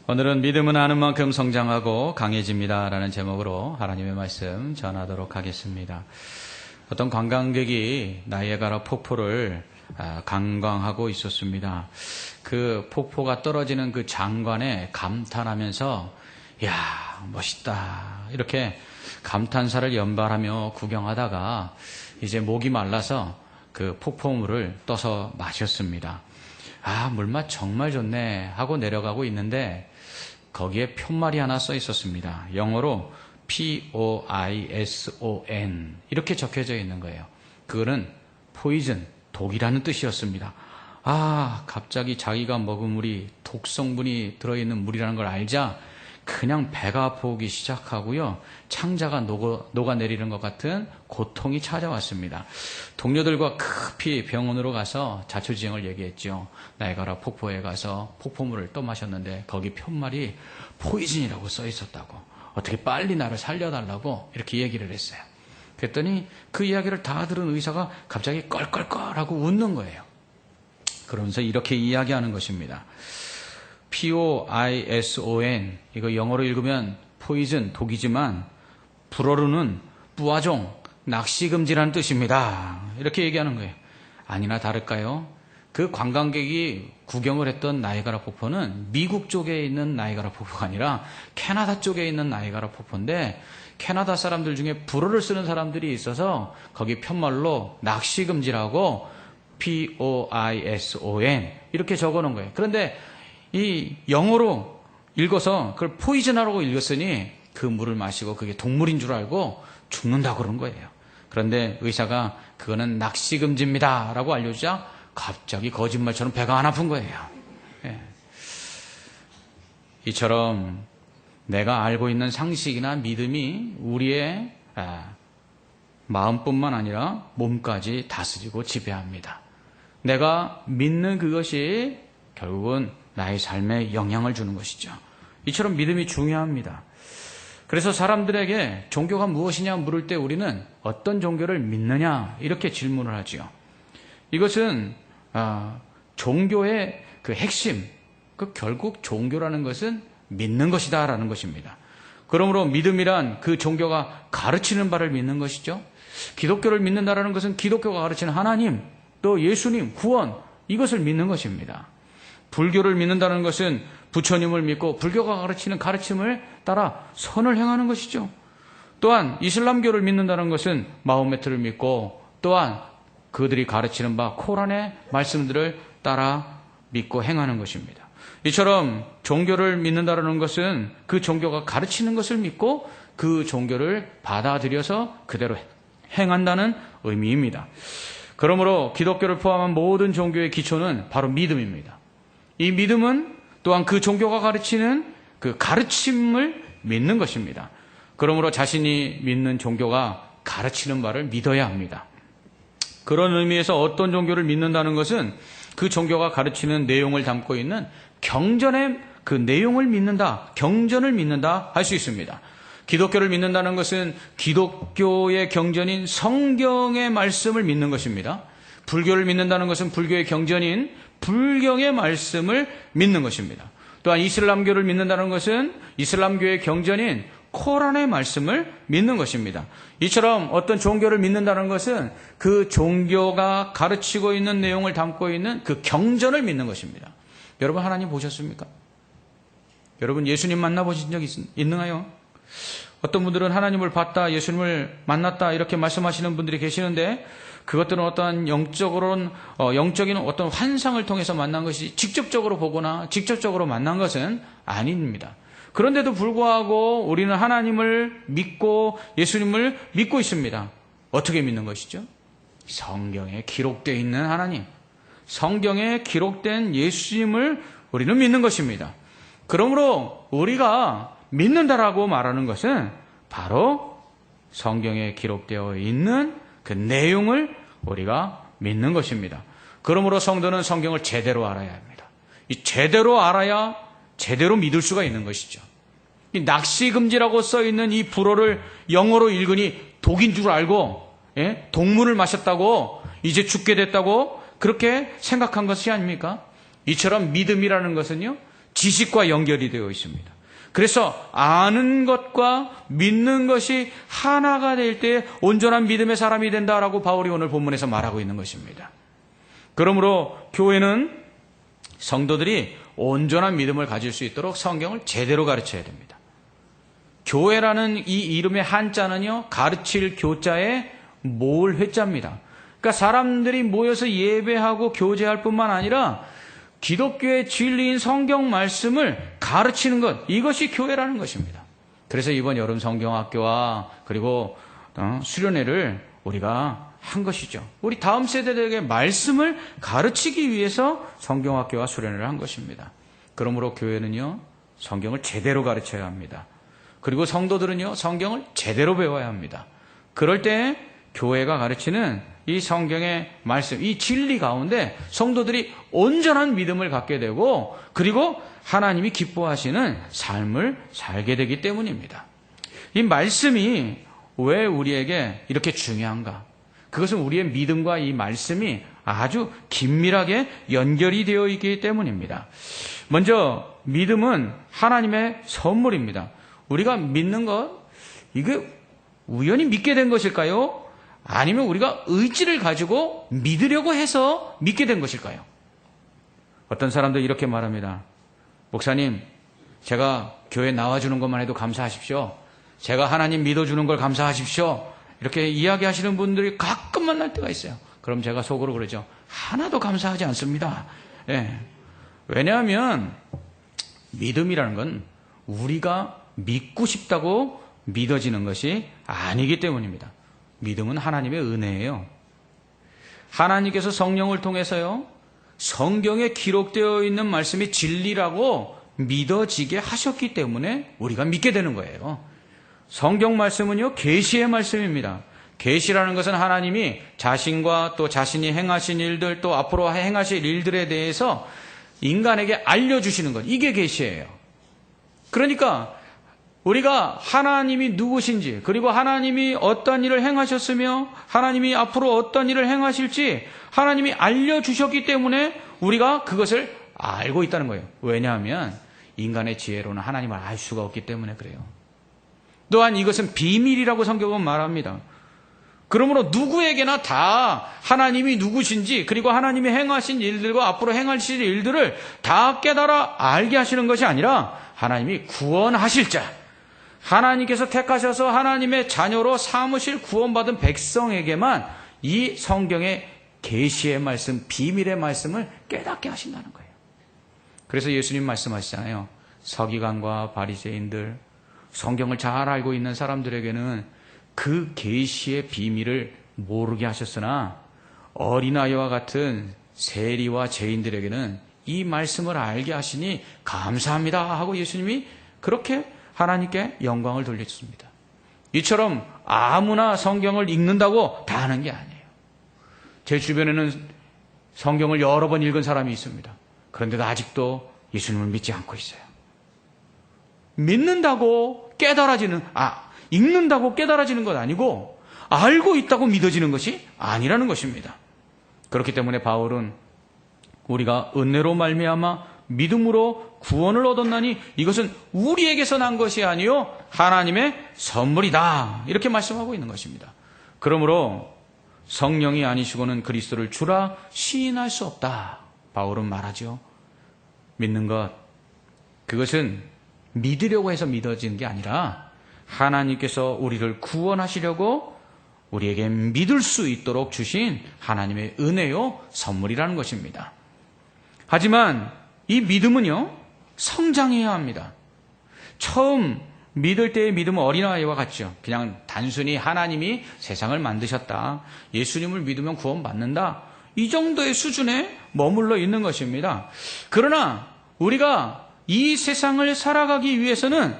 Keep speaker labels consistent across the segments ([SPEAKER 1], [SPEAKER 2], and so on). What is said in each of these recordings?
[SPEAKER 1] 오늘은 믿음은 아는 만큼 성장하고 강해집니다 라는 제목으로 하나님의 말씀 전하도록 하겠습니다. 어떤 관광객이 나이아가라 폭포를 관광하고 있었습니다. 그 폭포가 떨어지는 그 장관에 감탄하면서 이야 멋있다 이렇게 감탄사를 연발하며 구경하다가 이제 목이 말라서 그 폭포물을 떠서 마셨습니다. 물맛 정말 좋네 하고 내려가고 있는데 거기에 푯말이 하나 써 있었습니다. 영어로 Poison 이렇게 적혀져 있는 거예요. 그거는 포이즌, 독이라는 뜻이었습니다. 갑자기 자기가 먹은 물이 독성분이 들어있는 물이라는 걸 알자 그냥 배가 아프기 시작하고요. 창자가 녹아내리는 것 같은 고통이 찾아왔습니다. 동료들과 급히 병원으로 가서 자초지종을 얘기했죠. 나이아가라 폭포에 가서 폭포물을 또 마셨는데 거기 푯말이 포이즌이라고 써 있었다고. 어떻게 빨리 나를 살려달라고 이렇게 얘기를 했어요. 그랬더니 그 이야기를 다 들은 의사가 갑자기 껄껄껄하고 웃는 거예요. 그러면서 이렇게 이야기하는 것입니다. Poison 이거 영어로 읽으면 포이즌 독이지만 불어로는 뿌아종 낚시금지라는 뜻입니다. 이렇게 얘기하는 거예요. 아니나 다를까요? 그 관광객이 구경을 했던 나이아가라 폭포는 미국 쪽에 있는 나이아가라 폭포가 아니라 캐나다 쪽에 있는 나이아가라 폭포인데 캐나다 사람들 중에 불어를 쓰는 사람들이 있어서 거기 푯말로 낚시금지라고 Poison 이렇게 적어놓은 거예요. 그런데 이 영어로 읽어서 그걸 포이즌이라고 읽었으니 그 물을 마시고 그게 독물인 줄 알고 죽는다고 그런 거예요. 그런데 의사가 그거는 낚시금지입니다 라고 알려주자 갑자기 거짓말처럼 배가 안 아픈 거예요. 이처럼 내가 알고 있는 상식이나 믿음이 우리의 마음뿐만 아니라 몸까지 다스리고 지배합니다. 내가 믿는 그것이 결국은 나의 삶에 영향을 주는 것이죠. 이처럼 믿음이 중요합니다. 그래서 사람들에게 종교가 무엇이냐 물을 때 우리는 어떤 종교를 믿느냐 이렇게 질문을 하죠. 이것은 종교의 그 핵심, 결국 종교라는 것은 믿는 것이다 라는 것입니다. 그러므로 믿음이란 그 종교가 가르치는 바를 믿는 것이죠. 기독교를 믿는다라는 것은 기독교가 가르치는 하나님, 또 예수님, 구원 이것을 믿는 것입니다. 불교를 믿는다는 것은 부처님을 믿고 불교가 가르치는 가르침을 따라 선을 행하는 것이죠. 또한 이슬람교를 믿는다는 것은 마호메트를 믿고 또한 그들이 가르치는 바 코란의 말씀들을 따라 믿고 행하는 것입니다. 이처럼 종교를 믿는다는 것은 그 종교가 가르치는 것을 믿고 그 종교를 받아들여서 그대로 행한다는 의미입니다. 그러므로 기독교를 포함한 모든 종교의 기초는 바로 믿음입니다. 이 믿음은 또한 그 종교가 가르치는 그 가르침을 믿는 것입니다. 그러므로 자신이 믿는 종교가 가르치는 바를 믿어야 합니다. 그런 의미에서 어떤 종교를 믿는다는 것은 그 종교가 가르치는 내용을 담고 있는 경전의 그 내용을 믿는다, 경전을 믿는다 할 수 있습니다. 기독교를 믿는다는 것은 기독교의 경전인 성경의 말씀을 믿는 것입니다. 불교를 믿는다는 것은 불교의 경전인 불경의 말씀을 믿는 것입니다. 또한 이슬람교를 믿는다는 것은 이슬람교의 경전인 코란의 말씀을 믿는 것입니다. 이처럼 어떤 종교를 믿는다는 것은 그 종교가 가르치고 있는 내용을 담고 있는 그 경전을 믿는 것입니다. 여러분 하나님 보셨습니까? 여러분 예수님 만나보신 적 있나요? 어떤 분들은 하나님을 봤다, 예수님을 만났다 이렇게 말씀하시는 분들이 계시는데 그것들은 어떠한 영적인 어떤 환상을 통해서 만난 것이 직접적으로 보거나 직접적으로 만난 것은 아닙니다. 그런데도 불구하고 우리는 하나님을 믿고 예수님을 믿고 있습니다. 어떻게 믿는 것이죠? 성경에 기록되어 있는 하나님, 성경에 기록된 예수님을 우리는 믿는 것입니다. 그러므로 우리가 믿는다라고 말하는 것은 바로 성경에 기록되어 있는 그 내용을 우리가 믿는 것입니다. 그러므로 성도는 성경을 제대로 알아야 합니다. 이 제대로 알아야 제대로 믿을 수가 있는 것이죠. 이 낚시금지라고 써있는 이 불어를 영어로 읽으니 독인 줄 알고 독물을 마셨다고 이제 죽게 됐다고 그렇게 생각한 것이 아닙니까? 이처럼 믿음이라는 것은요 지식과 연결이 되어 있습니다. 그래서 아는 것과 믿는 것이 하나가 될 때 온전한 믿음의 사람이 된다라고 바울이 오늘 본문에서 말하고 있는 것입니다. 그러므로 교회는 성도들이 온전한 믿음을 가질 수 있도록 성경을 제대로 가르쳐야 됩니다. 교회라는 이 이름의 한자는요, 가르칠 교자의 모을 회자입니다. 그러니까 사람들이 모여서 예배하고 교제할 뿐만 아니라 기독교의 진리인 성경 말씀을 가르치는 것, 이것이 교회라는 것입니다. 그래서 이번 여름 성경학교와 그리고 수련회를 우리가 한 것이죠. 우리 다음 세대들에게 말씀을 가르치기 위해서 성경학교와 수련회를 한 것입니다. 그러므로 교회는요, 성경을 제대로 가르쳐야 합니다. 그리고 성도들은요, 성경을 제대로 배워야 합니다. 그럴 때 교회가 가르치는 이 성경의 말씀, 이 진리 가운데 성도들이 온전한 믿음을 갖게 되고, 그리고 하나님이 기뻐하시는 삶을 살게 되기 때문입니다. 이 말씀이 왜 우리에게 이렇게 중요한가? 그것은 우리의 믿음과 이 말씀이 아주 긴밀하게 연결이 되어 있기 때문입니다. 먼저 믿음은 하나님의 선물입니다. 우리가 믿는 것, 이게 우연히 믿게 된 것일까요? 아니면 우리가 의지를 가지고 믿으려고 해서 믿게 된 것일까요? 어떤 사람들 이렇게 말합니다. 목사님, 제가 교회 나와주는 것만 해도 감사하십시오. 제가 하나님 믿어주는 걸 감사하십시오. 이렇게 이야기하시는 분들이 가끔 만날 때가 있어요. 그럼 제가 속으로 그러죠. 하나도 감사하지 않습니다. 예. 왜냐하면 믿음이라는 건 우리가 믿고 싶다고 믿어지는 것이 아니기 때문입니다. 믿음은 하나님의 은혜예요. 하나님께서 성령을 통해서요, 성경에 기록되어 있는 말씀이 진리라고 믿어지게 하셨기 때문에 우리가 믿게 되는 거예요. 성경 말씀은요, 계시의 말씀입니다. 계시라는 것은 하나님이 자신과 또 자신이 행하신 일들, 또 앞으로 행하실 일들에 대해서 인간에게 알려주시는 것, 이게 계시예요. 그러니까 우리가 하나님이 누구신지, 그리고 하나님이 어떤 일을 행하셨으며 하나님이 앞으로 어떤 일을 행하실지 하나님이 알려주셨기 때문에 우리가 그것을 알고 있다는 거예요. 왜냐하면 인간의 지혜로는 하나님을 알 수가 없기 때문에 그래요. 또한 이것은 비밀이라고 성경은 말합니다. 그러므로 누구에게나 다 하나님이 누구신지, 그리고 하나님이 행하신 일들과 앞으로 행하실 일들을 다 깨달아 알게 하시는 것이 아니라 하나님이 구원하실 자, 하나님께서 택하셔서 하나님의 자녀로 삼으실 구원받은 백성에게만 이 성경의 계시의 말씀, 비밀의 말씀을 깨닫게 하신다는 거예요. 그래서 예수님 말씀하시잖아요. 서기관과 바리새인들, 성경을 잘 알고 있는 사람들에게는 그 계시의 비밀을 모르게 하셨으나 어린아이와 같은 세리와 죄인들에게는 이 말씀을 알게 하시니 감사합니다 하고 예수님이 그렇게 하나님께 영광을 돌렸습니다. 이처럼 아무나 성경을 읽는다고 다 하는 게 아니에요. 제 주변에는 성경을 여러 번 읽은 사람이 있습니다. 그런데도 아직도 예수님을 믿지 않고 있어요. 믿는다고 깨달아지는, 읽는다고 깨달아지는 것 아니고 알고 있다고 믿어지는 것이 아니라는 것입니다. 그렇기 때문에 바울은 우리가 은혜로 말미암아 믿음으로 구원을 얻었나니 이것은 우리에게서 난 것이 아니요 하나님의 선물이다, 이렇게 말씀하고 있는 것입니다. 그러므로 성령이 아니시고는 그리스도를 주라 시인할 수 없다, 바울은 말하죠. 믿는 것, 그것은 믿으려고 해서 믿어지는 게 아니라 하나님께서 우리를 구원하시려고 우리에게 믿을 수 있도록 주신 하나님의 은혜요 선물이라는 것입니다. 하지만 이 믿음은요, 성장해야 합니다. 처음 믿을 때의 믿음은 어린아이와 같죠. 그냥 단순히 하나님이 세상을 만드셨다, 예수님을 믿으면 구원받는다, 이 정도의 수준에 머물러 있는 것입니다. 그러나 우리가 이 세상을 살아가기 위해서는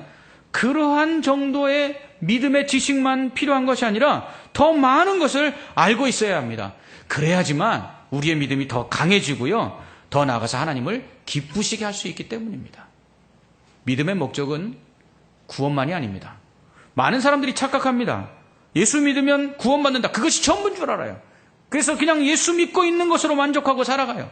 [SPEAKER 1] 그러한 정도의 믿음의 지식만 필요한 것이 아니라 더 많은 것을 알고 있어야 합니다. 그래야지만 우리의 믿음이 더 강해지고요, 더 나아가서 하나님을 기쁘시게 할 수 있기 때문입니다. 믿음의 목적은 구원만이 아닙니다. 많은 사람들이 착각합니다. 예수 믿으면 구원받는다, 그것이 전부인 줄 알아요. 그래서 그냥 예수 믿고 있는 것으로 만족하고 살아가요.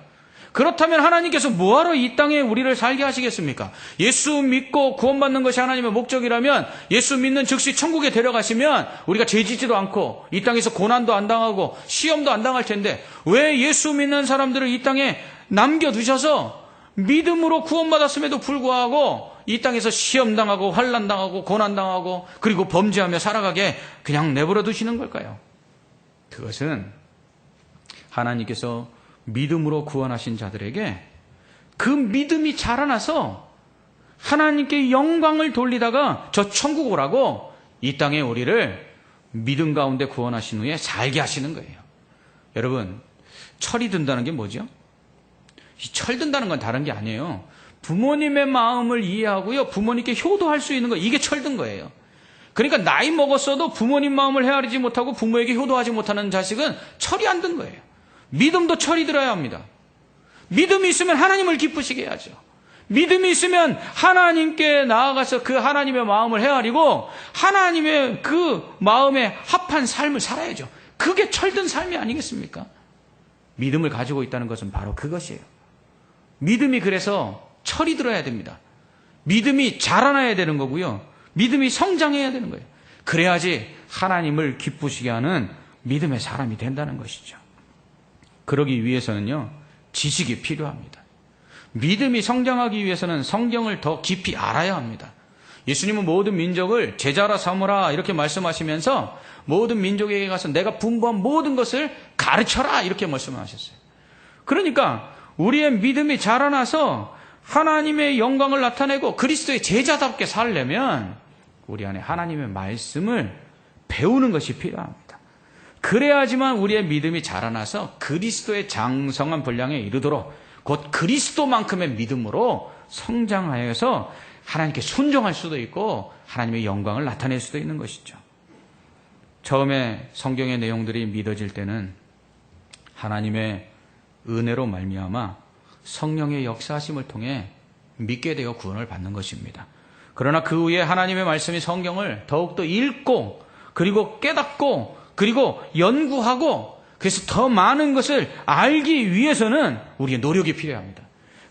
[SPEAKER 1] 그렇다면 하나님께서 뭐하러 이 땅에 우리를 살게 하시겠습니까? 예수 믿고 구원받는 것이 하나님의 목적이라면 예수 믿는 즉시 천국에 데려가시면 우리가 죄짓지도 않고 이 땅에서 고난도 안 당하고 시험도 안 당할 텐데 왜 예수 믿는 사람들을 이 땅에 남겨두셔서 믿음으로 구원받았음에도 불구하고 이 땅에서 시험당하고 환난당하고 고난당하고 그리고 범죄하며 살아가게 그냥 내버려 두시는 걸까요? 그것은 하나님께서 믿음으로 구원하신 자들에게 그 믿음이 자라나서 하나님께 영광을 돌리다가 저 천국 오라고 이 땅에 우리를 믿음 가운데 구원하신 후에 살게 하시는 거예요. 여러분, 철이 든다는 게 뭐죠? 이 철 든다는 건 다른 게 아니에요. 부모님의 마음을 이해하고요, 부모님께 효도할 수 있는 거, 이게 철든 거예요. 그러니까 나이 먹었어도 부모님 마음을 헤아리지 못하고 부모에게 효도하지 못하는 자식은 철이 안 든 거예요. 믿음도 철이 들어야 합니다. 믿음이 있으면 하나님을 기쁘시게 해야죠. 믿음이 있으면 하나님께 나아가서 그 하나님의 마음을 헤아리고 하나님의 그 마음에 합한 삶을 살아야죠. 그게 철든 삶이 아니겠습니까? 믿음을 가지고 있다는 것은 바로 그것이에요. 믿음이 그래서 철이 들어야 됩니다. 믿음이 자라나야 되는 거고요. 믿음이 성장해야 되는 거예요. 그래야지 하나님을 기쁘시게 하는 믿음의 사람이 된다는 것이죠. 그러기 위해서는요, 지식이 필요합니다. 믿음이 성장하기 위해서는 성경을 더 깊이 알아야 합니다. 예수님은 모든 민족을 제자라 삼으라 이렇게 말씀하시면서 모든 민족에게 가서 내가 분부한 모든 것을 가르쳐라 이렇게 말씀하셨어요. 그러니까 우리의 믿음이 자라나서 하나님의 영광을 나타내고 그리스도의 제자답게 살려면 우리 안에 하나님의 말씀을 배우는 것이 필요합니다. 그래야지만 우리의 믿음이 자라나서 그리스도의 장성한 분량에 이르도록 곧 그리스도만큼의 믿음으로 성장하여서 하나님께 순종할 수도 있고 하나님의 영광을 나타낼 수도 있는 것이죠. 처음에 성경의 내용들이 믿어질 때는 하나님의 은혜로 말미암아 성령의 역사하심을 통해 믿게 되어 구원을 받는 것입니다. 그러나 그 후에 하나님의 말씀이 성경을 더욱더 읽고 그리고 깨닫고 그리고 연구하고 그래서 더 많은 것을 알기 위해서는 우리의 노력이 필요합니다.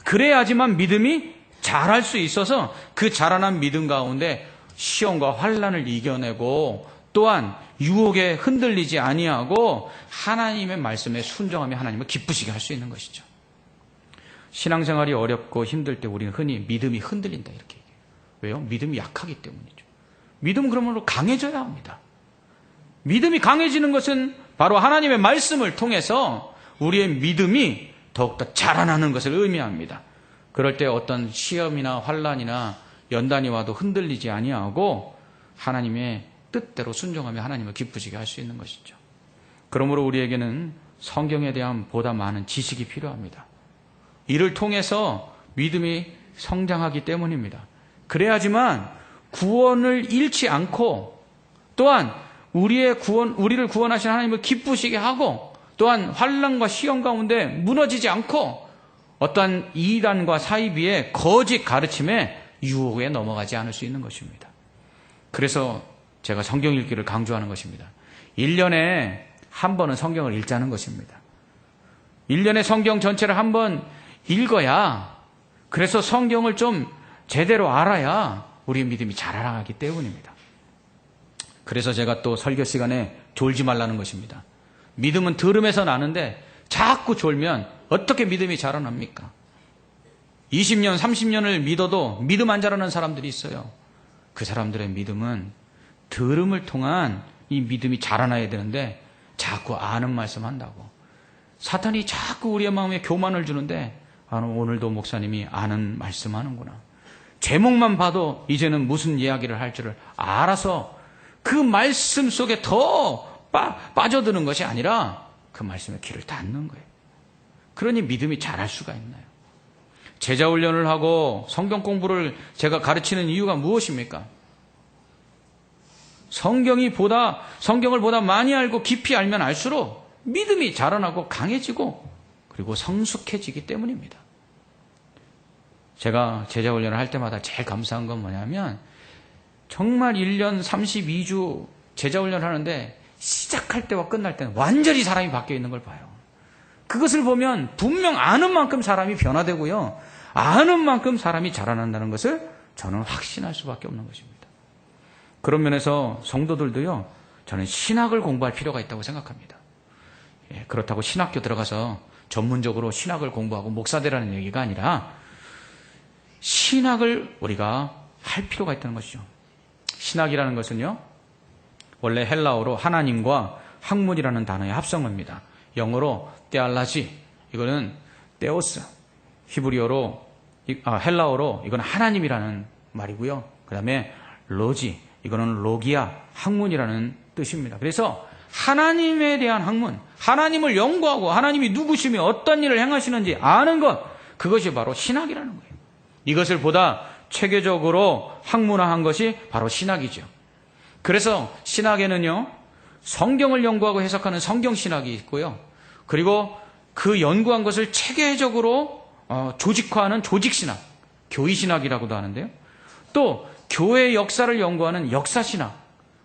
[SPEAKER 1] 그래야지만 믿음이 자랄 수 있어서 그 자라난 믿음 가운데 시험과 환난을 이겨내고 또한 유혹에 흔들리지 아니하고 하나님의 말씀에 순종하며 하나님을 기쁘시게 할 수 있는 것이죠. 신앙생활이 어렵고 힘들 때 우리는 흔히 믿음이 흔들린다 이렇게 얘기해요. 왜요? 믿음이 약하기 때문이죠. 믿음은 그러므로 강해져야 합니다. 믿음이 강해지는 것은 바로 하나님의 말씀을 통해서 우리의 믿음이 더욱더 자라나는 것을 의미합니다. 그럴 때 어떤 시험이나 환난이나 연단이 와도 흔들리지 아니하고 하나님의 뜻대로 순종하며 하나님을 기쁘시게 할 수 있는 것이죠. 그러므로 우리에게는 성경에 대한 보다 많은 지식이 필요합니다. 이를 통해서 믿음이 성장하기 때문입니다. 그래야지만 구원을 잃지 않고 또한 우리를 구원하신 하나님을 기쁘시게 하고 또한 환난과 시험 가운데 무너지지 않고 어떠한 이단과 사이비의 거짓 가르침에 유혹에 넘어가지 않을 수 있는 것입니다. 그래서 제가 성경 읽기를 강조하는 것입니다. 1년에 한 번은 성경을 읽자는 것입니다. 1년에 성경 전체를 한 번 읽어야 그래서 성경을 좀 제대로 알아야 우리의 믿음이 자라나기 때문입니다. 그래서 제가 또 설교 시간에 졸지 말라는 것입니다. 믿음은 들음에서 나는데 자꾸 졸면 어떻게 믿음이 자라납니까? 20년, 30년을 믿어도 믿음 안 자라는 사람들이 있어요. 그 사람들의 믿음은 들음을 통한 이 믿음이 자라나야 되는데 자꾸 아는 말씀 한다고. 사탄이 자꾸 우리의 마음에 교만을 주는데 오늘도 목사님이 아는 말씀 하는구나. 제목만 봐도 이제는 무슨 이야기를 할 줄을 알아서 그 말씀 속에 더 빠져드는 것이 아니라 그 말씀에 귀를 닫는 거예요. 그러니 믿음이 자랄 수가 있나요? 제자 훈련을 하고 성경 공부를 제가 가르치는 이유가 무엇입니까? 성경을 보다 많이 알고 깊이 알면 알수록 믿음이 자라나고 강해지고 그리고 성숙해지기 때문입니다. 제가 제자 훈련을 할 때마다 제일 감사한 건 뭐냐면 정말 1년 32주 제자 훈련을 하는데 시작할 때와 끝날 때는 완전히 사람이 바뀌어 있는 걸 봐요. 그것을 보면 분명 아는 만큼 사람이 변화되고요. 아는 만큼 사람이 자라난다는 것을 저는 확신할 수밖에 없는 것입니다. 그런 면에서 성도들도요, 저는 신학을 공부할 필요가 있다고 생각합니다. 그렇다고 신학교 들어가서 전문적으로 신학을 공부하고 목사 되라는 얘기가 아니라 신학을 우리가 할 필요가 있다는 것이죠. 신학이라는 것은요, 원래 헬라어로 하나님과 학문이라는 단어의 합성어입니다. 영어로 테알라지, 이거는 테오스, 히브리어로, 헬라어로 이건 하나님이라는 말이고요. 그 다음에 로지, 이거는 로기아, 학문이라는 뜻입니다. 그래서 하나님에 대한 학문, 하나님을 연구하고 하나님이 누구시며 어떤 일을 행하시는지 아는 것, 그것이 바로 신학이라는 거예요. 이것을 보다 체계적으로 학문화한 것이 바로 신학이죠. 그래서 신학에는요, 성경을 연구하고 해석하는 성경신학이 있고요. 그리고 그 연구한 것을 체계적으로 조직화하는 조직신학, 교의신학이라고도 하는데요. 또 교회의 역사를 연구하는 역사신학,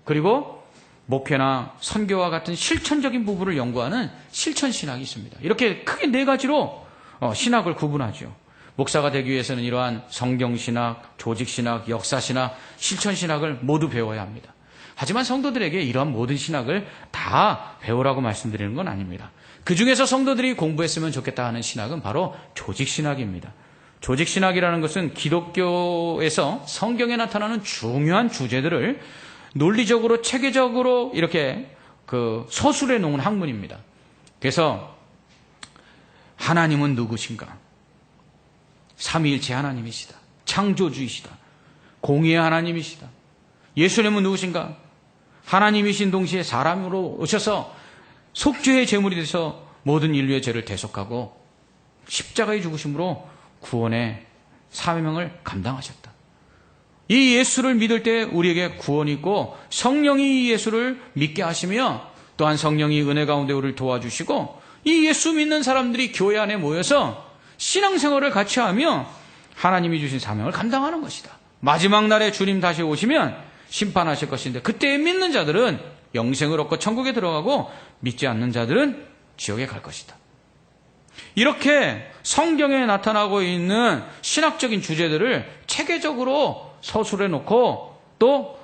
[SPEAKER 1] 그리고 목회나 선교와 같은 실천적인 부분을 연구하는 실천신학이 있습니다. 이렇게 크게 네 가지로 신학을 구분하죠. 목사가 되기 위해서는 이러한 성경신학, 조직신학, 역사신학, 실천신학을 모두 배워야 합니다. 하지만 성도들에게 이러한 모든 신학을 다 배우라고 말씀드리는 건 아닙니다. 그 중에서 성도들이 공부했으면 좋겠다 하는 신학은 바로 조직신학입니다. 조직신학이라는 것은 기독교에서 성경에 나타나는 중요한 주제들을 논리적으로 체계적으로 이렇게 서술해 놓은 학문입니다. 그래서 하나님은 누구신가? 삼위일체 하나님이시다. 창조주이시다. 공의의 하나님이시다. 예수님은 누구신가? 하나님이신 동시에 사람으로 오셔서 속죄의 제물이 돼서 모든 인류의 죄를 대속하고 십자가의 죽으심으로 구원의 사명을 감당하셨다. 이 예수를 믿을 때 우리에게 구원이 있고 성령이 이 예수를 믿게 하시며 또한 성령이 은혜 가운데 우리를 도와주시고 이 예수 믿는 사람들이 교회 안에 모여서 신앙생활을 같이 하며 하나님이 주신 사명을 감당하는 것이다. 마지막 날에 주님 다시 오시면 심판하실 것인데 그때 믿는 자들은 영생을 얻고 천국에 들어가고 믿지 않는 자들은 지옥에 갈 것이다. 이렇게 성경에 나타나고 있는 신학적인 주제들을 체계적으로 서술해 놓고 또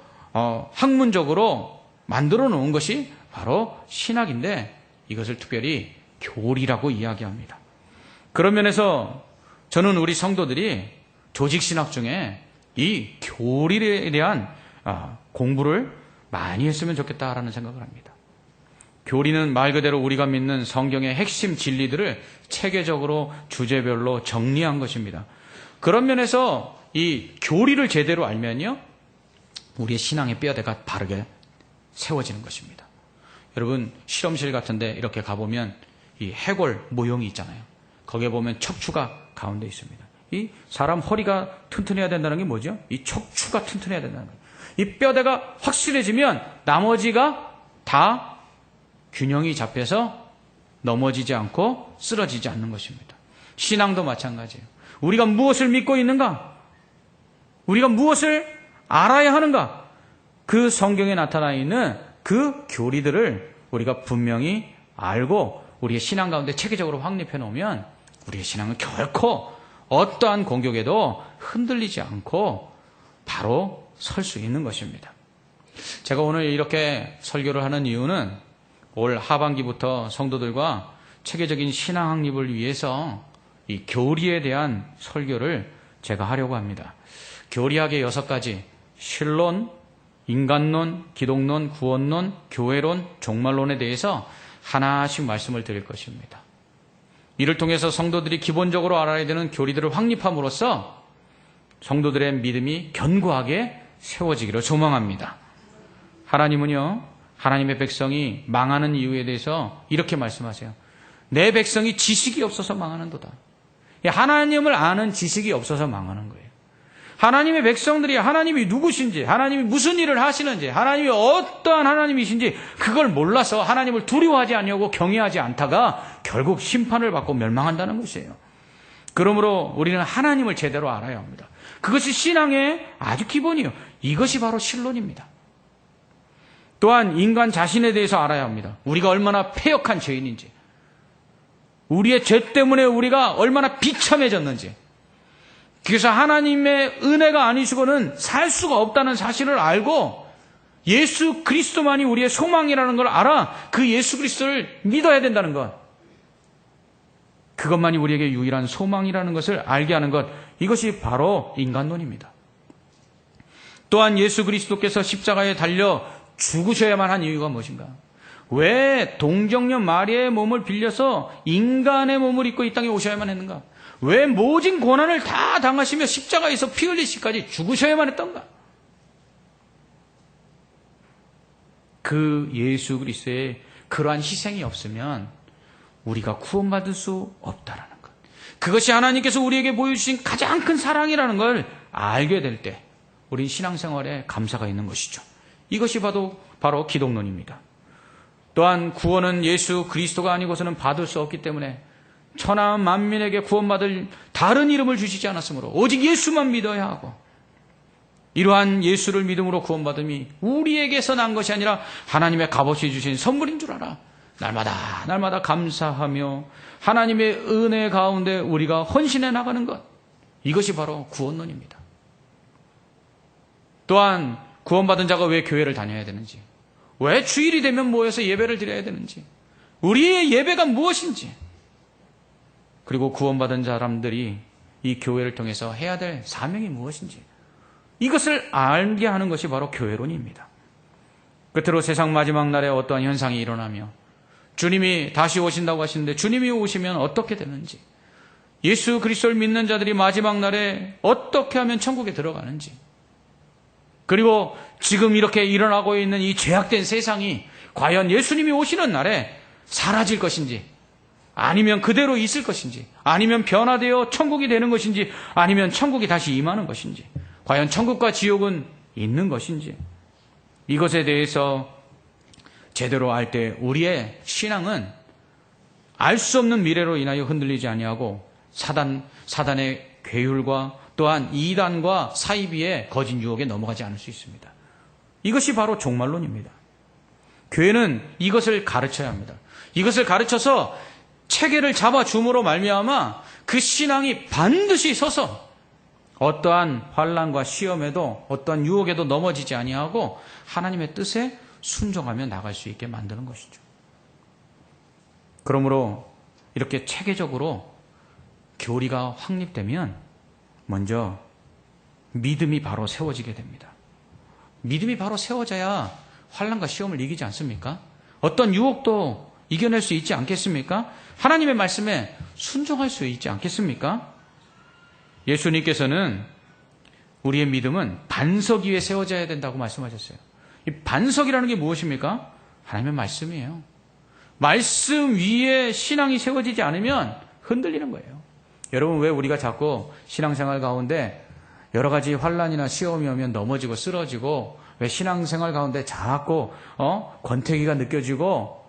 [SPEAKER 1] 학문적으로 만들어 놓은 것이 바로 신학인데 이것을 특별히 교리라고 이야기합니다. 그런 면에서 저는 우리 성도들이 조직신학 중에 이 교리에 대한 공부를 많이 했으면 좋겠다라는 생각을 합니다. 교리는 말 그대로 우리가 믿는 성경의 핵심 진리들을 체계적으로 주제별로 정리한 것입니다. 그런 면에서 이 교리를 제대로 알면요, 우리의 신앙의 뼈대가 바르게 세워지는 것입니다. 여러분, 실험실 같은데 이렇게 가보면 이 해골 모형이 있잖아요. 거기에 보면 척추가 가운데 있습니다. 이 사람 허리가 튼튼해야 된다는 게 뭐죠? 이 척추가 튼튼해야 된다는 거예요. 이 뼈대가 확실해지면 나머지가 다 균형이 잡혀서 넘어지지 않고 쓰러지지 않는 것입니다. 신앙도 마찬가지예요. 우리가 무엇을 믿고 있는가? 우리가 무엇을 알아야 하는가? 그 성경에 나타나 있는 그 교리들을 우리가 분명히 알고 우리의 신앙 가운데 체계적으로 확립해 놓으면 우리의 신앙은 결코 어떠한 공격에도 흔들리지 않고 바로 설 수 있는 것입니다. 제가 오늘 이렇게 설교를 하는 이유는 올 하반기부터 성도들과 체계적인 신앙 확립을 위해서 이 교리에 대한 설교를 제가 하려고 합니다. 교리학의 6가지, 신론, 인간론, 기독론, 구원론, 교회론, 종말론에 대해서 하나씩 말씀을 드릴 것입니다. 이를 통해서 성도들이 기본적으로 알아야 되는 교리들을 확립함으로써 성도들의 믿음이 견고하게 세워지기를 소망합니다. 하나님은요, 하나님의 백성이 망하는 이유에 대해서 이렇게 말씀하세요. 내 백성이 지식이 없어서 망하는도다. 하나님을 아는 지식이 없어서 망하는 거예요. 하나님의 백성들이 하나님이 누구신지, 하나님이 무슨 일을 하시는지, 하나님이 어떠한 하나님이신지 그걸 몰라서 하나님을 두려워하지 않냐고 경외하지 않다가 결국 심판을 받고 멸망한다는 것이에요. 그러므로 우리는 하나님을 제대로 알아야 합니다. 그것이 신앙의 아주 기본이에요. 이것이 바로 신론입니다. 또한 인간 자신에 대해서 알아야 합니다. 우리가 얼마나 패역한 죄인인지, 우리의 죄 때문에 우리가 얼마나 비참해졌는지, 그래서 하나님의 은혜가 아니시고는 살 수가 없다는 사실을 알고 예수 그리스도만이 우리의 소망이라는 걸 알아 그 예수 그리스도를 믿어야 된다는 것, 그것만이 우리에게 유일한 소망이라는 것을 알게 하는 것, 이것이 바로 인간론입니다. 또한 예수 그리스도께서 십자가에 달려 죽으셔야만 한 이유가 무엇인가? 왜 동정녀 마리아의 몸을 빌려서 인간의 몸을 입고 이 땅에 오셔야만 했는가? 왜 모진 고난을 다 당하시며 십자가에서 피 흘리시기까지 죽으셔야만 했던가? 그 예수 그리스도의 그러한 희생이 없으면 우리가 구원받을 수 없다라는 것. 그것이 하나님께서 우리에게 보여주신 가장 큰 사랑이라는 걸 알게 될 때 우리 신앙생활에 감사가 있는 것이죠. 이것이 바로 기독론입니다. 또한 구원은 예수 그리스도가 아니고서는 받을 수 없기 때문에 천하 만민에게 구원받을 다른 이름을 주시지 않았으므로 오직 예수만 믿어야 하고, 이러한 예수를 믿음으로 구원받음이 우리에게서 난 것이 아니라 하나님의 값없이 주신 선물인 줄 알아 날마다 감사하며 하나님의 은혜 가운데 우리가 헌신해 나가는 것, 이것이 바로 구원론입니다. 또한 구원받은 자가 왜 교회를 다녀야 되는지, 왜 주일이 되면 모여서 예배를 드려야 되는지, 우리의 예배가 무엇인지, 그리고 구원받은 사람들이 이 교회를 통해서 해야 될 사명이 무엇인지, 이것을 알게 하는 것이 바로 교회론입니다. 끝으로 세상 마지막 날에 어떠한 현상이 일어나며 주님이 다시 오신다고 하시는데 주님이 오시면 어떻게 되는지, 예수 그리스도를 믿는 자들이 마지막 날에 어떻게 하면 천국에 들어가는지, 그리고 지금 이렇게 일어나고 있는 이 죄악된 세상이 과연 예수님이 오시는 날에 사라질 것인지, 아니면 그대로 있을 것인지, 아니면 변화되어 천국이 되는 것인지, 아니면 천국이 다시 임하는 것인지, 과연 천국과 지옥은 있는 것인지, 이것에 대해서 제대로 알 때 우리의 신앙은 알 수 없는 미래로 인하여 흔들리지 아니하고 사단의 괴율과 또한 이단과 사이비의 거짓 유혹에 넘어가지 않을 수 있습니다. 이것이 바로 종말론입니다. 교회는 이것을 가르쳐야 합니다. 이것을 가르쳐서 체계를 잡아줌으로 말미암아 그 신앙이 반드시 서서 어떠한 환난과 시험에도 어떠한 유혹에도 넘어지지 아니하고 하나님의 뜻에 순종하며 나갈 수 있게 만드는 것이죠. 그러므로 이렇게 체계적으로 교리가 확립되면 먼저 믿음이 바로 세워지게 됩니다. 믿음이 바로 세워져야 환난과 시험을 이기지 않습니까? 어떤 유혹도 이겨낼 수 있지 않겠습니까? 하나님의 말씀에 순종할 수 있지 않겠습니까? 예수님께서는 우리의 믿음은 반석 위에 세워져야 된다고 말씀하셨어요. 이 반석이라는 게 무엇입니까? 하나님의 말씀이에요. 말씀 위에 신앙이 세워지지 않으면 흔들리는 거예요. 여러분, 왜 우리가 자꾸 신앙생활 가운데 여러 가지 환난이나 시험이 오면 넘어지고 쓰러지고, 왜 신앙생활 가운데 자꾸 권태기가 느껴지고,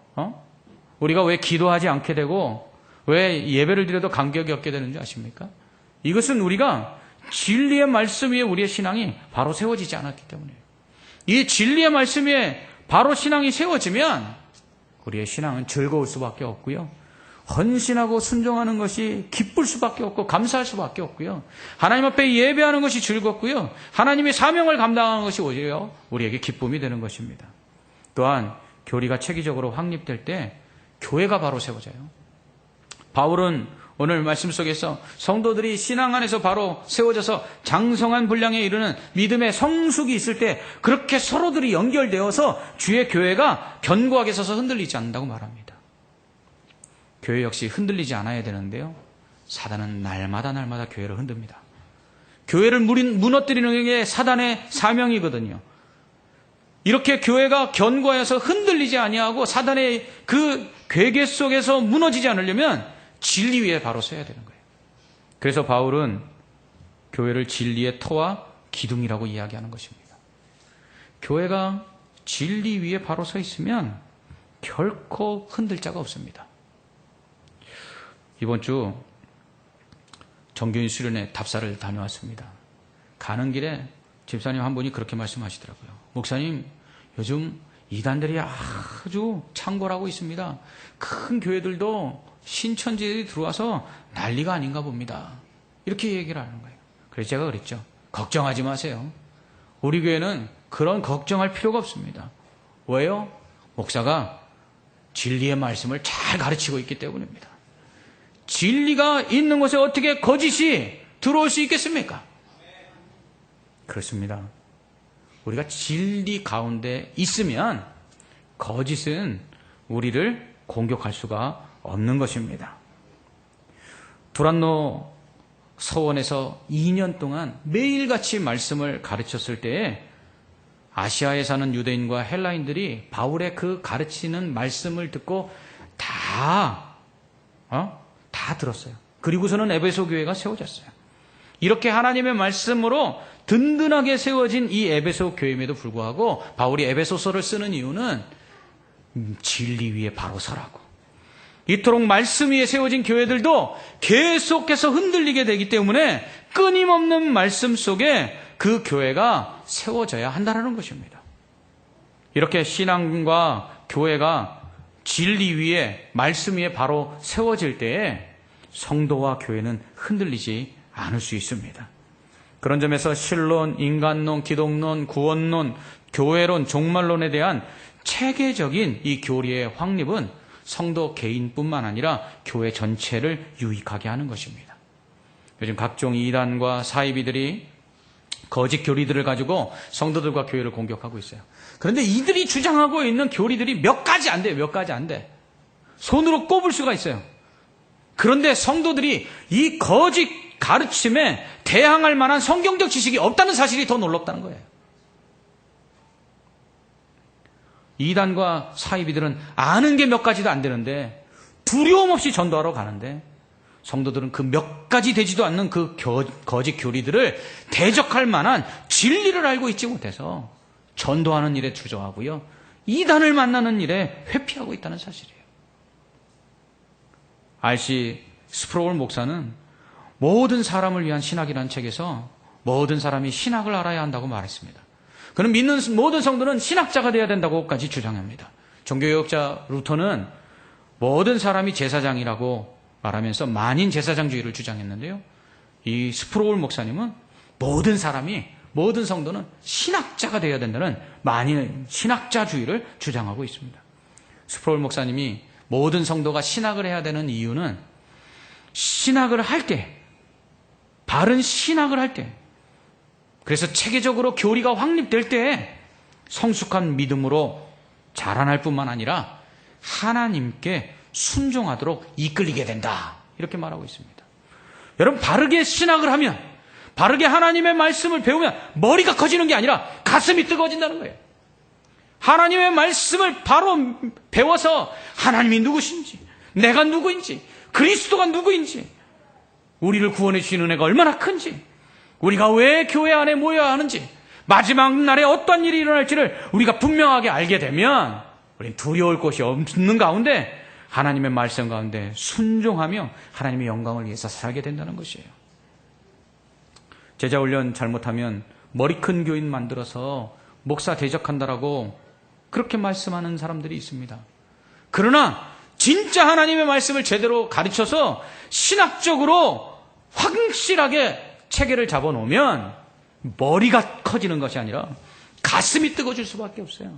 [SPEAKER 1] 우리가 왜 기도하지 않게 되고, 왜 예배를 드려도 감격이 없게 되는지 아십니까? 이것은 우리가 진리의 말씀 위에 우리의 신앙이 바로 세워지지 않았기 때문이에요. 이 진리의 말씀 위에 바로 신앙이 세워지면 우리의 신앙은 즐거울 수밖에 없고요, 헌신하고 순종하는 것이 기쁠 수밖에 없고 감사할 수밖에 없고요, 하나님 앞에 예배하는 것이 즐겁고요, 하나님의 사명을 감당하는 것이 오히려 우리에게 기쁨이 되는 것입니다. 또한 교리가 체계적으로 확립될 때 교회가 바로 세워져요. 바울은 오늘 말씀 속에서 성도들이 신앙 안에서 바로 세워져서 장성한 분량에 이르는 믿음의 성숙이 있을 때 그렇게 서로들이 연결되어서 주의 교회가 견고하게 서서 흔들리지 않는다고 말합니다. 교회 역시 흔들리지 않아야 되는데요, 사단은 날마다 교회를 흔듭니다. 교회를 무너뜨리는 게 사단의 사명이거든요. 이렇게 교회가 견고해서 흔들리지 아니하고 사단의 그 괴계 속에서 무너지지 않으려면 진리 위에 바로 서야 되는 거예요. 그래서 바울은 교회를 진리의 터와 기둥이라고 이야기하는 것입니다. 교회가 진리 위에 바로 서 있으면 결코 흔들 자가 없습니다. 이번 주 정교인 수련회 답사를 다녀왔습니다. 가는 길에 집사님 한 분이 그렇게 말씀하시더라고요. 목사님, 요즘 이단들이 아주 창궐하고 있습니다. 큰 교회들도 신천지들이 들어와서 난리가 아닌가 봅니다. 이렇게 얘기를 하는 거예요. 그래서 제가 그랬죠. 걱정하지 마세요. 우리 교회는 그런 걱정할 필요가 없습니다. 왜요? 목사가 진리의 말씀을 잘 가르치고 있기 때문입니다. 진리가 있는 곳에 어떻게 거짓이 들어올 수 있겠습니까? 그렇습니다. 우리가 진리 가운데 있으면 거짓은 우리를 공격할 수가 없는 것입니다. 두란노 서원에서 2년 동안 매일같이 말씀을 가르쳤을 때에 아시아에 사는 유대인과 헬라인들이 바울의 그 가르치는 말씀을 듣고 다 들었어요. 그리고서는 에베소 교회가 세워졌어요. 이렇게 하나님의 말씀으로 든든하게 세워진 이 에베소 교회임에도 불구하고 바울이 에베소서를 쓰는 이유는 진리 위에 바로 서라고. 이토록 말씀 위에 세워진 교회들도 계속해서 흔들리게 되기 때문에 끊임없는 말씀 속에 그 교회가 세워져야 한다는 것입니다. 이렇게 신앙과 교회가 진리 위에 말씀 위에 바로 세워질 때에 성도와 교회는 흔들리지 않을 수 있습니다. 그런 점에서 신론, 인간론, 기독론, 구원론, 교회론, 종말론에 대한 체계적인 이 교리의 확립은 성도 개인뿐만 아니라 교회 전체를 유익하게 하는 것입니다. 요즘 각종 이단과 사이비들이 거짓 교리들을 가지고 성도들과 교회를 공격하고 있어요. 그런데 이들이 주장하고 있는 교리들이 몇 가지 안 돼요. 몇 가지 안 돼. 손으로 꼽을 수가 있어요. 그런데 성도들이 이 거짓 가르침에 대항할 만한 성경적 지식이 없다는 사실이 더 놀랍다는 거예요. 이단과 사이비들은 아는 게 몇 가지도 안 되는데 두려움 없이 전도하러 가는데 성도들은 그 몇 가지 되지도 않는 그 거짓 교리들을 대적할 만한 진리를 알고 있지 못해서 전도하는 일에 주저하고요. 이단을 만나는 일에 회피하고 있다는 사실이에요. R.C. 스프로울 목사는 모든 사람을 위한 신학이라는 책에서 모든 사람이 신학을 알아야 한다고 말했습니다. 그는 믿는 모든 성도는 신학자가 되어야 된다고까지 주장합니다. 종교개혁자 루터는 모든 사람이 제사장이라고 말하면서 만인 제사장주의를 주장했는데요. 이 스프로울 목사님은 모든 성도는 신학자가 되어야 된다는 만인 신학자주의를 주장하고 있습니다. 스프로울 목사님이 모든 성도가 신학을 해야 되는 이유는 신학을 할 때, 바른 신학을 할 때, 그래서 체계적으로 교리가 확립될 때 성숙한 믿음으로 자라날 뿐만 아니라 하나님께 순종하도록 이끌리게 된다. 이렇게 말하고 있습니다. 여러분, 바르게 신학을 하면, 바르게 하나님의 말씀을 배우면 머리가 커지는 게 아니라 가슴이 뜨거워진다는 거예요. 하나님의 말씀을 바로 배워서 하나님이 누구신지, 내가 누구인지, 그리스도가 누구인지, 우리를 구원해 주신 은혜가 얼마나 큰지, 우리가 왜 교회 안에 모여야 하는지, 마지막 날에 어떤 일이 일어날지를 우리가 분명하게 알게 되면 우리는 두려울 것이 없는 가운데 하나님의 말씀 가운데 순종하며 하나님의 영광을 위해서 살게 된다는 것이에요. 제자훈련 잘못하면 머리 큰 교인 만들어서 목사 대적한다라고 그렇게 말씀하는 사람들이 있습니다. 그러나 진짜 하나님의 말씀을 제대로 가르쳐서 신학적으로 확실하게 체계를 잡아놓으면 머리가 커지는 것이 아니라 가슴이 뜨거워질 수밖에 없어요.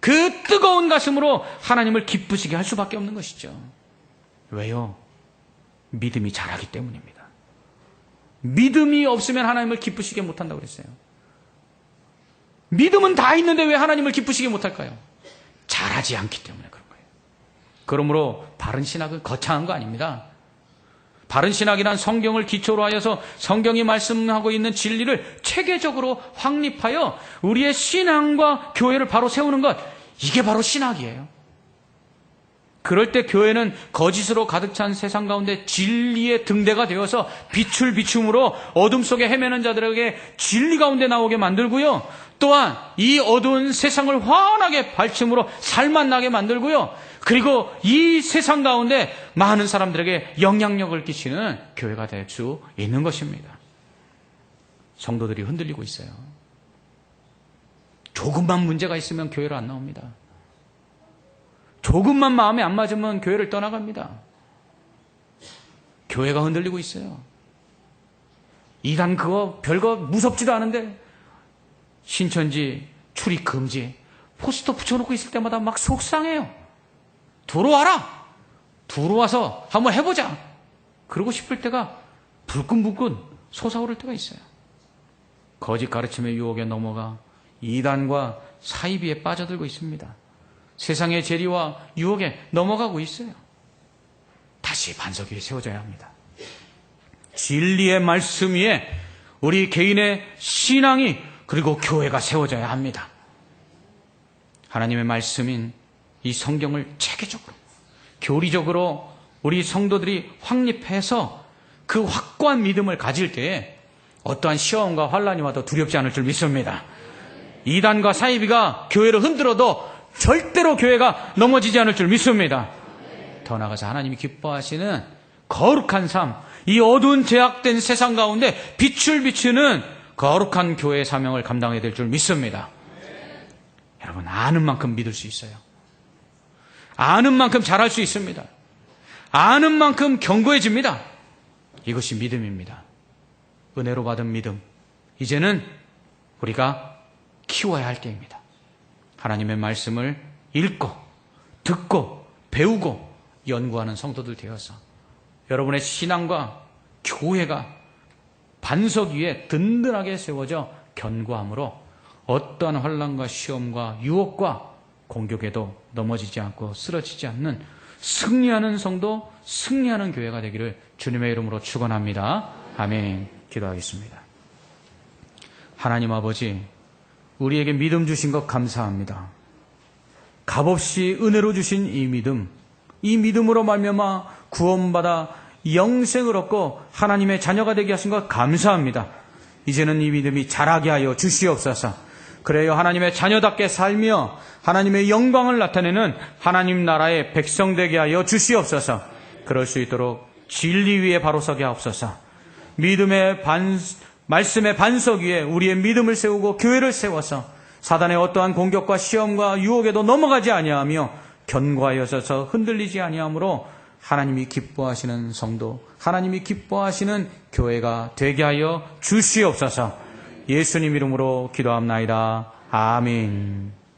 [SPEAKER 1] 그 뜨거운 가슴으로 하나님을 기쁘시게 할 수밖에 없는 것이죠. 왜요? 믿음이 자라기 때문입니다. 믿음이 없으면 하나님을 기쁘시게 못한다고 그랬어요. 믿음은 다 있는데 왜 하나님을 기쁘시게 못할까요? 자라지 않기 때문에 그런 거예요. 그러므로 바른 신학은 거창한 거 아닙니다. 바른 신학이란 성경을 기초로 하여서 성경이 말씀하고 있는 진리를 체계적으로 확립하여 우리의 신앙과 교회를 바로 세우는 것, 이게 바로 신학이에요. 그럴 때 교회는 거짓으로 가득 찬 세상 가운데 진리의 등대가 되어서 빛을 비춤으로 어둠 속에 헤매는 자들에게 진리 가운데 나오게 만들고요. 또한 이 어두운 세상을 환하게 밝힘으로 살맛나게 만들고요. 그리고 이 세상 가운데 많은 사람들에게 영향력을 끼치는 교회가 될 수 있는 것입니다. 성도들이 흔들리고 있어요. 조금만 문제가 있으면 교회로 안 나옵니다. 조금만 마음에 안 맞으면 교회를 떠나갑니다. 교회가 흔들리고 있어요. 이단 그거 별거 무섭지도 않은데 신천지 출입 금지 포스터 붙여놓고 있을 때마다 막 속상해요. 들어와라. 들어와서 한번 해보자. 그러고 싶을 때가 불끈불끈 솟아오를 때가 있어요. 거짓 가르침의 유혹에 넘어가 이단과 사이비에 빠져들고 있습니다. 세상의 재리와 유혹에 넘어가고 있어요. 다시 반석 위에 세워져야 합니다. 진리의 말씀 위에 우리 개인의 신앙이 그리고 교회가 세워져야 합니다. 하나님의 말씀인 이 성경을 체계적으로 교리적으로 우리 성도들이 확립해서 그 확고한 믿음을 가질 때에 어떠한 시험과 환난이 와도 두렵지 않을 줄 믿습니다. 이단과 사이비가 교회를 흔들어도 절대로 교회가 넘어지지 않을 줄 믿습니다. 더 나아가서 하나님이 기뻐하시는 거룩한 삶, 이 어두운 제약된 세상 가운데 빛을 비추는 거룩한 교회의 사명을 감당해야 될 줄 믿습니다. 여러분, 아는 만큼 믿을 수 있어요. 아는 만큼 잘할 수 있습니다. 아는 만큼 견고해집니다. 이것이 믿음입니다. 은혜로 받은 믿음. 이제는 우리가 키워야 할 때입니다. 하나님의 말씀을 읽고 듣고 배우고 연구하는 성도들 되어서 여러분의 신앙과 교회가 반석 위에 든든하게 세워져 견고함으로 어떠한 환난과 시험과 유혹과 공격에도 넘어지지 않고 쓰러지지 않는 승리하는 성도, 승리하는 교회가 되기를 주님의 이름으로 축원합니다. 아멘. 기도하겠습니다. 하나님 아버지, 우리에게 믿음 주신 것 감사합니다. 값없이 은혜로 주신 이 믿음, 이 믿음으로 말미암아 구원받아 영생을 얻고 하나님의 자녀가 되게 하신 것 감사합니다. 이제는 이 믿음이 자라게 하여 주시옵소서. 그래요, 하나님의 자녀답게 살며 하나님의 영광을 나타내는 하나님 나라의 백성 되게 하여 주시옵소서. 그럴 수 있도록 진리 위에 바로 서게 하옵소서. 믿음의 말씀의 반석 위에 우리의 믿음을 세우고 교회를 세워서 사단의 어떠한 공격과 시험과 유혹에도 넘어가지 아니하며 견고하여 서서 흔들리지 아니하므로 하나님이 기뻐하시는 성도, 하나님이 기뻐하시는 교회가 되게 하여 주시옵소서. 예수님 이름으로 기도합나이다. 아멘.